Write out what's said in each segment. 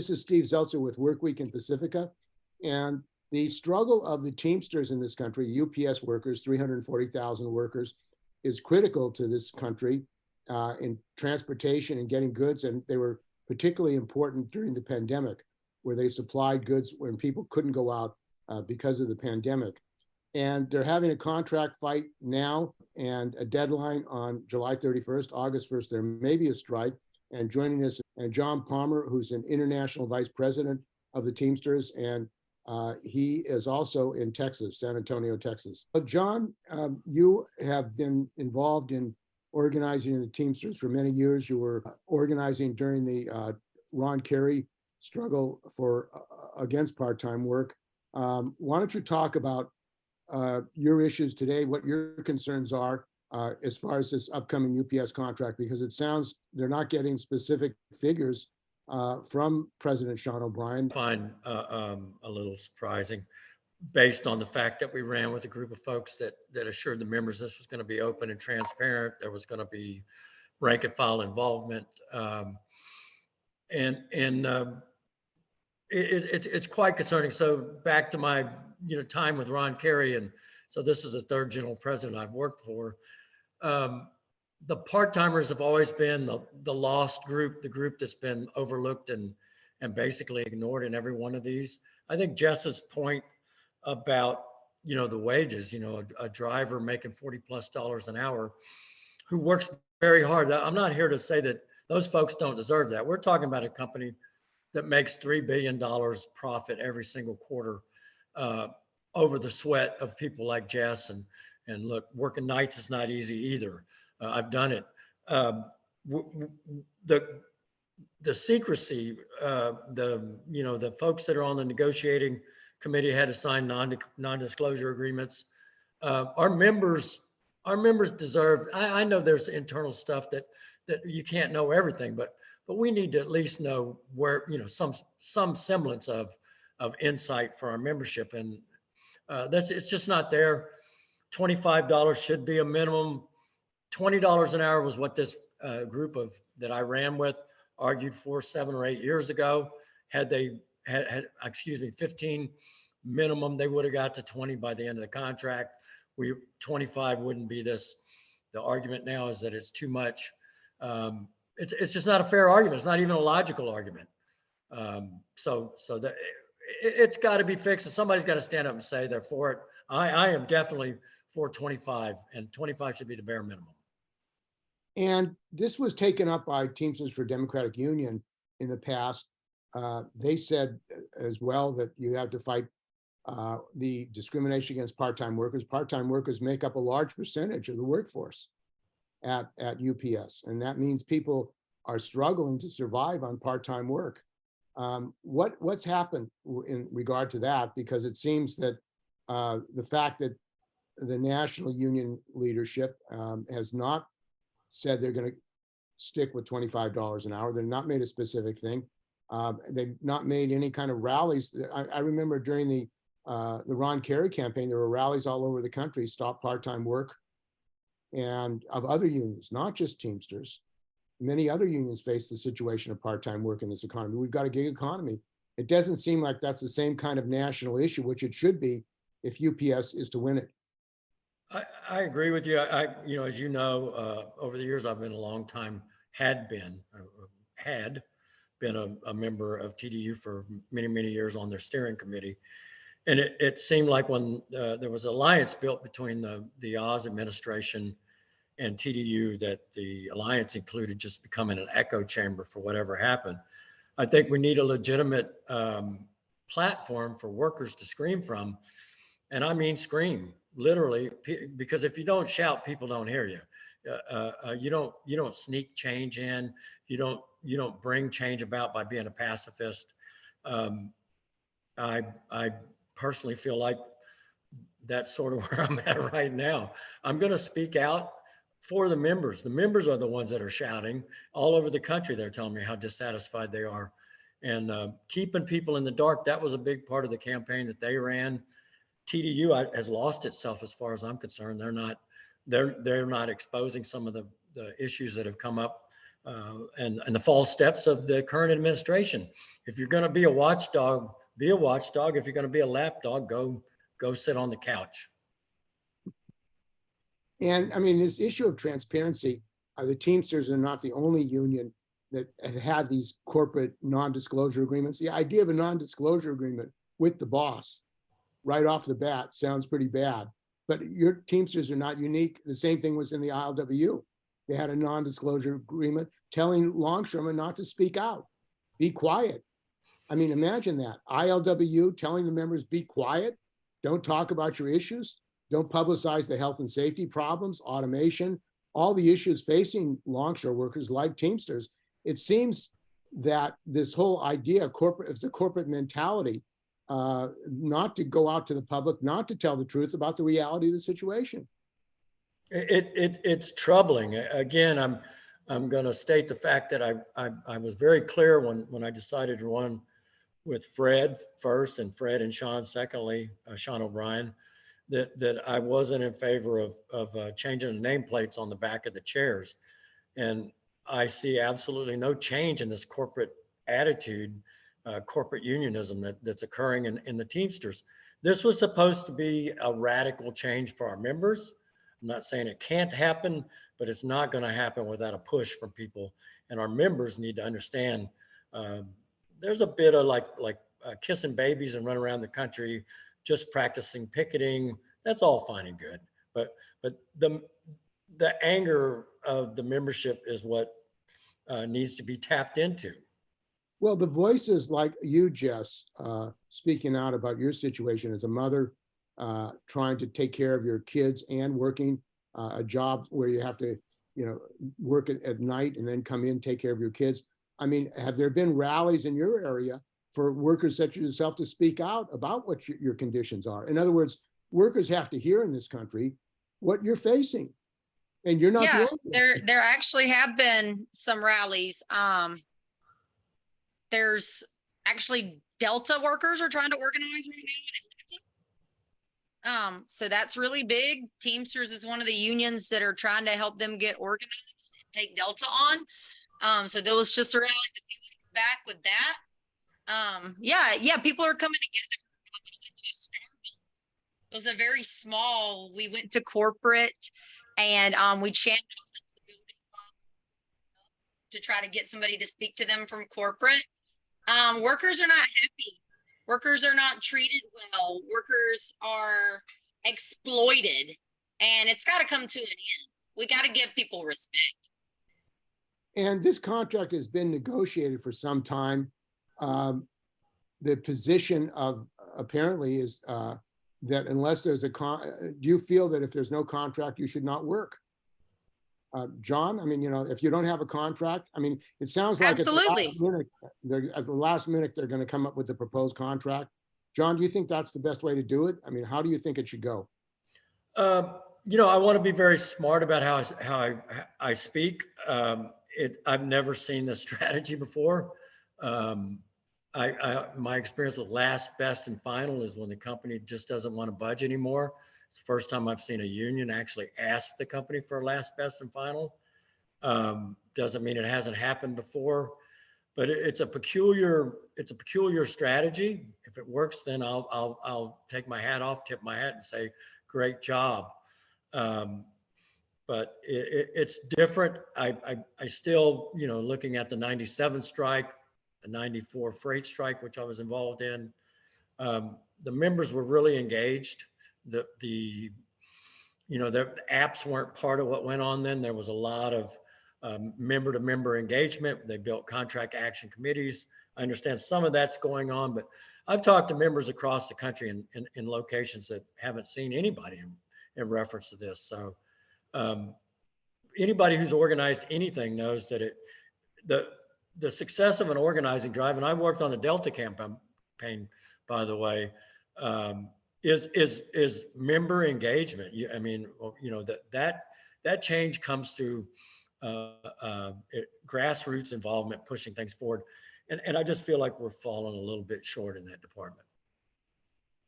This is Steve Zeltzer with Workweek in Pacifica. And the struggle of the Teamsters in this country, UPS workers, 340,000 workers, is critical to this country in transportation and getting goods. And they were particularly important during the pandemic, where they supplied goods when people couldn't go out because of the pandemic. And they're having a contract fight now and a deadline on July 31st, August 1st. There may be a strike. And joining us, and John Palmer, who's an international vice president of the Teamsters, and he is also in Texas, San Antonio, Texas. John, you have been involved in organizing the Teamsters for many years. You were organizing during the Ron Kerry struggle for against part-time work. Why don't you talk about your issues today, what your concerns are as far as this upcoming UPS contract, because it sounds they're not getting specific figures from President Sean O'Brien. I find a little surprising, based on the fact that we ran with a group of folks that assured the members this was going to be open and transparent. There was going to be rank and file involvement, it's quite concerning. So back to my time with Ron Kerry, and so this is the third general president I've worked for. The part-timers have always been the lost group, the group that's been overlooked and basically ignored in every one of these. I think Jess's point about, the wages, a driver making $40+ an hour who works very hard. I'm not here to say that those folks don't deserve that. We're talking about a company that makes $3 billion profit every single quarter over the sweat of people like Jess. And look, working nights is not easy either. I've done it. The secrecy, the folks that are on the negotiating committee had to sign non-disclosure agreements. Our members deserve. I know there's internal stuff that you can't know everything, but we need to at least know where some semblance of insight for our membership, and it's just not there. $25 should be a minimum. $20 an hour was what this group that I ran with argued for 7 or 8 years ago. Had they had 15 minimum, they would have got to 20 by the end of the contract. 25 wouldn't be this. The argument now is that it's too much. It's just not a fair argument. It's not even a logical argument. So that it's got to be fixed, and somebody's got to stand up and say they're for it. I am definitely for 25, and 25 should be the bare minimum. And this was taken up by Teamsters for Democratic Union in the past. They said as well that you have to fight the discrimination against part-time workers. Part-time workers make up a large percentage of the workforce at UPS, and that means people are struggling to survive on part-time work. What's happened in regard to that? Because it seems that the fact that the national union leadership has not said they're going to stick with $25 an hour. They've not made a specific thing. They've not made any kind of rallies. I remember during the Ron Kerry campaign, there were rallies all over the country, Stop Part-Time Work, and of other unions, not just Teamsters. Many other unions face the situation of part-time work in this economy. We've got a gig economy. It doesn't seem like that's the same kind of national issue, which it should be if UPS is to win it. I agree with you. As you know, over the years, I've been had been a member of TDU for many, many years on their steering committee. And it seemed like when there was an alliance built between the Oz administration and TDU, that the alliance included just becoming an echo chamber for whatever happened. I think we need a legitimate platform for workers to scream from. And I mean scream, literally, because if you don't shout, people don't hear you. You don't sneak change in. You don't bring change about by being a pacifist. I personally feel like that's sort of where I'm at right now. I'm going to speak out for the members. The members are the ones that are shouting all over the country. They're telling me how dissatisfied they are, and keeping people in the dark. That was a big part of the campaign that they ran. TDU has lost itself as far as I'm concerned. They're not exposing some of the issues that have come up and the false steps of the current administration. If you're going to be a watchdog, be a watchdog. If you're going to be a lapdog, go sit on the couch. And I mean, this issue of transparency, the Teamsters are not the only union that have had these corporate non-disclosure agreements. The idea of a non-disclosure agreement with the boss right off the bat sounds pretty bad, but your Teamsters are not unique. The same thing was in the ILWU. They had a non-disclosure agreement telling longshoremen not to speak out, be quiet. I mean, imagine that. ILWU telling the members, be quiet, don't talk about your issues, don't publicize the health and safety problems, automation, all the issues facing longshore workers like Teamsters. It seems that this whole idea, it's a corporate mentality, not to go out to the public, not to tell the truth about the reality of the situation. It's troubling. Again, I'm going to state the fact that I was very clear when I decided to run with Fred first and Fred and Sean secondly, Sean O'Brien, that I wasn't in favor of changing the nameplates on the back of the chairs. And I see absolutely no change in this corporate attitude, corporate unionism that's occurring in the Teamsters. This was supposed to be a radical change for our members. I'm not saying it can't happen, but it's not going to happen without a push from people. And our members need to understand there's a bit of like kissing babies and running around the country, just practicing picketing. That's all fine and good. But the anger of the membership is what needs to be tapped into. Well, the voices like you, Jess, speaking out about your situation as a mother, trying to take care of your kids and working a job where you have to, work at night and then come in, take care of your kids. I mean, have there been rallies in your area for workers such as yourself to speak out about what your conditions are? In other words, workers have to hear in this country what you're facing. And you're not. Yeah, there actually have been some rallies. There's actually Delta workers are trying to organize right now. So that's really big. Teamsters is one of the unions that are trying to help them get organized and take Delta on. So there was just a rally a few weeks back with that. Yeah, people are coming together. It was a very small, we went to corporate and we chanted to try to get somebody to speak to them from corporate. Workers are not happy. Workers are not treated well. Workers are exploited, and it's got to come to an end. We got to give people respect. And this contract has been negotiated for some time. The position of apparently is that unless there's do you feel that if there's no contract, you should not work? John, I mean, if you don't have a contract, I mean, it sounds like absolutely at the last minute, they're going to come up with the proposed contract. John, do you think that's the best way to do it? I mean, how do you think it should go? I want to be very smart about how I speak. I've never seen this strategy before. My experience with last, best, and final is when the company just doesn't want to budge anymore. It's the first time I've seen a union actually ask the company for last, best, and final. Doesn't mean it hasn't happened before, but it's a peculiar strategy. If it works, then I'll take my hat off, tip my hat, and say, great job. But it's different. I still, looking at the 97 strike, the 94 freight strike, which I was involved in, the members were really engaged. The apps weren't part of what went on then. There was a lot of member-to-member engagement. They built contract action committees. I understand some of that's going on, but I've talked to members across the country in locations that haven't seen anybody in reference to this. So anybody who's organized anything knows that the success of an organizing drive, and I worked on the Delta campaign, by the way, is member engagement. I mean, that change comes through grassroots involvement, pushing things forward. And I just feel like we're falling a little bit short in that department.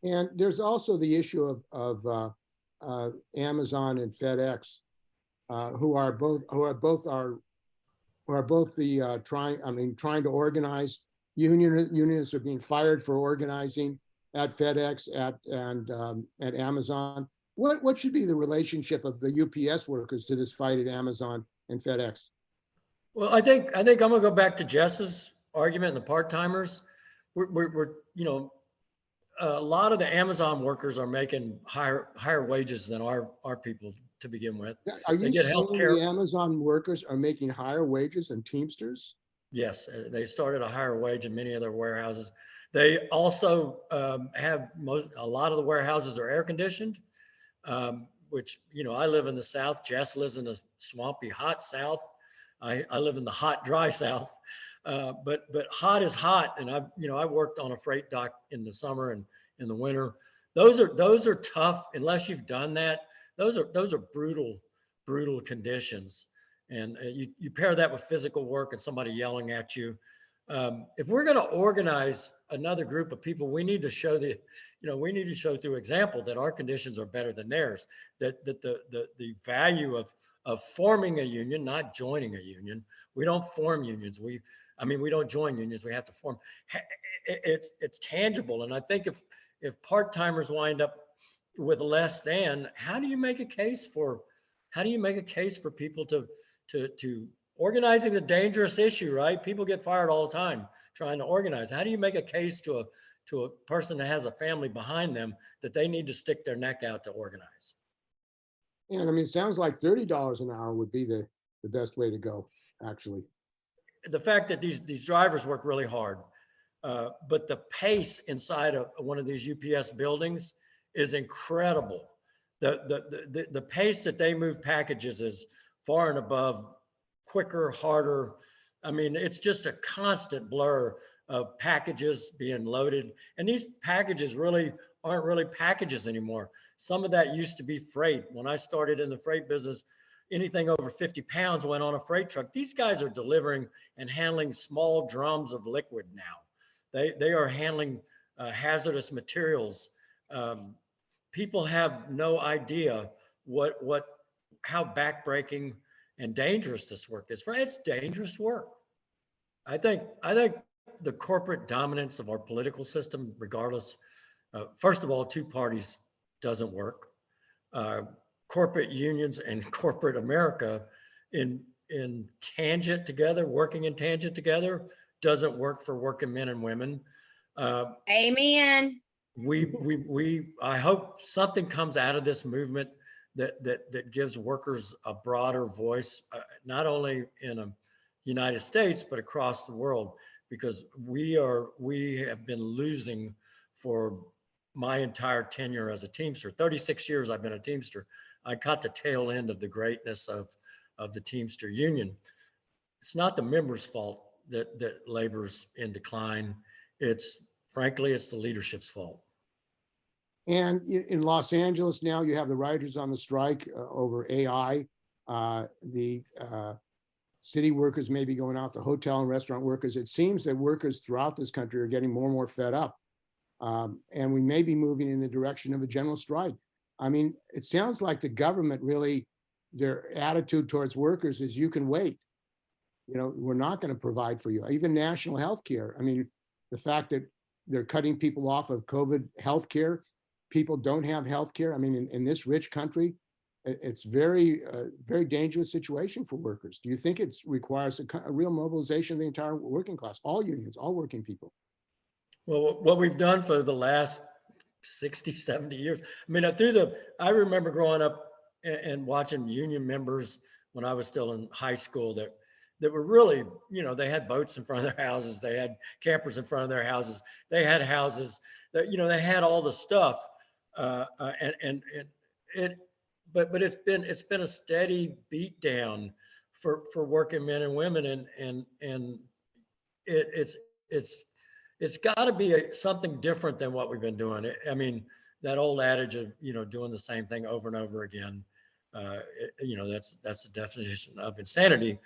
And there's also the issue of Amazon and FedEx, who are both our are both the trying to organize. Unions are being fired for organizing at FedEx, at Amazon. What should be the relationship of the UPS workers to this fight at Amazon and FedEx? Well, I think I'm gonna go back to Jess's argument and the part-timers. We're a lot of the Amazon workers are making higher wages than our people to begin with. Are They you get saying healthcare. the Amazon workers are making higher wages than Teamsters? Yes, they started a higher wage in many of their warehouses. They also have a lot of the warehouses are air conditioned, which, I live in the South. Jess lives in the swampy, hot South. I live in the hot, dry South. But hot is hot. And I worked on a freight dock in the summer and in the winter. Those are tough unless you've done that. Those are brutal conditions. And you pair that with physical work and somebody yelling at you. If we're going to organize another group of people, we need to show through example that our conditions are better than theirs. That the value of forming a union, not joining a union. We don't form unions. We don't join unions. We have to form. It's tangible. And I think if part-timers wind up with less than, how do you make a case for people to organizing is a dangerous issue, right? People get fired all the time trying to organize. How do you make a case to a person that has a family behind them that they need to stick their neck out to organize? And it sounds like $30 an hour would be the best way to go, actually. The fact that these drivers work really hard, but the pace inside of one of these UPS buildings is incredible. The pace that they move packages is far and above, quicker, harder. It's just a constant blur of packages being loaded. And these packages really aren't really packages anymore. Some of that used to be freight. When I started in the freight business, anything over 50 pounds went on a freight truck. These guys are delivering and handling small drums of liquid now. They are handling hazardous materials. People have no idea how backbreaking and dangerous this work is. It's dangerous work. I think the corporate dominance of our political system, regardless, first of all, two parties doesn't work. Corporate unions and corporate America in tangent together, working in tangent together, doesn't work for working men and women. Amen. I hope something comes out of this movement that gives workers a broader voice, not only in the United States, but across the world, because we have been losing for my entire tenure as a Teamster. 36 years I've been a Teamster. I caught the tail end of the greatness of the Teamster Union. It's not the members' fault that labor's in decline. Frankly, it's the leadership's fault. And in Los Angeles now, you have the writers on the strike over AI. The city workers may be going out, the hotel and restaurant workers. It seems that workers throughout this country are getting more and more fed up. And we may be moving in the direction of a general strike. It sounds like the government really, their attitude towards workers is you can wait. We're not going to provide for you. Even national health care. The fact that they're cutting people off of COVID health care, people don't have health care. In this rich country, it's very dangerous situation for workers. Do you think it requires a real mobilization of the entire working class, all unions, all working people? Well, what we've done for the last 60, 70 years, I remember growing up and watching union members when I was still in high school that were really, they had boats in front of their houses. They had campers in front of their houses. They had houses that, they had all the stuff. But it's been a steady beat down for working men and women. And it's got to be something different than what we've been doing. That old adage of, doing the same thing over and over again, that's the definition of insanity.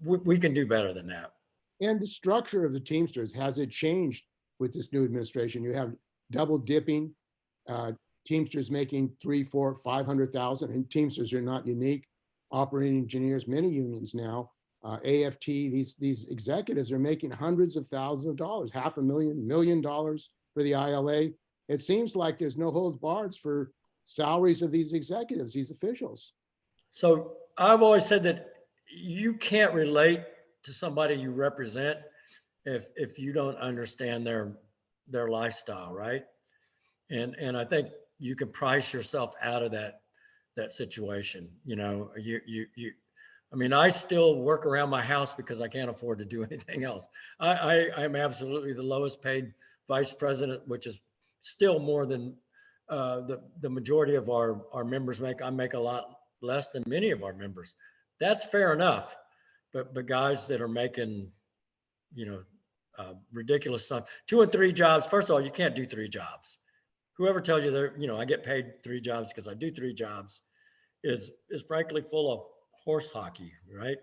We can do better than that. And the structure of the Teamsters, has it changed with this new administration? You have double dipping, Teamsters making 300,000, 400,000, 500,000, and Teamsters are not unique. Operating engineers, many unions now AFT, these executives are making hundreds of thousands of dollars, $500,000, $1 million for the ILA. It seems like there's no holds barred for salaries of these executives, these officials. So I've always said that you can't relate to somebody you represent if you don't understand their lifestyle, right? And I think you can price yourself out of that situation. You know, I mean, I still work around my house because I can't afford to do anything else. I'm absolutely the lowest paid vice president, which is still more than the majority of our members make. I make a lot less than many of our members. That's fair enough. But guys that are making, you know, ridiculous stuff, 2 and 3 jobs. First of all, you can't do 3 jobs. Whoever tells you that, you know, I get paid 3 jobs because I do 3 jobs is frankly full of horse hockey, right?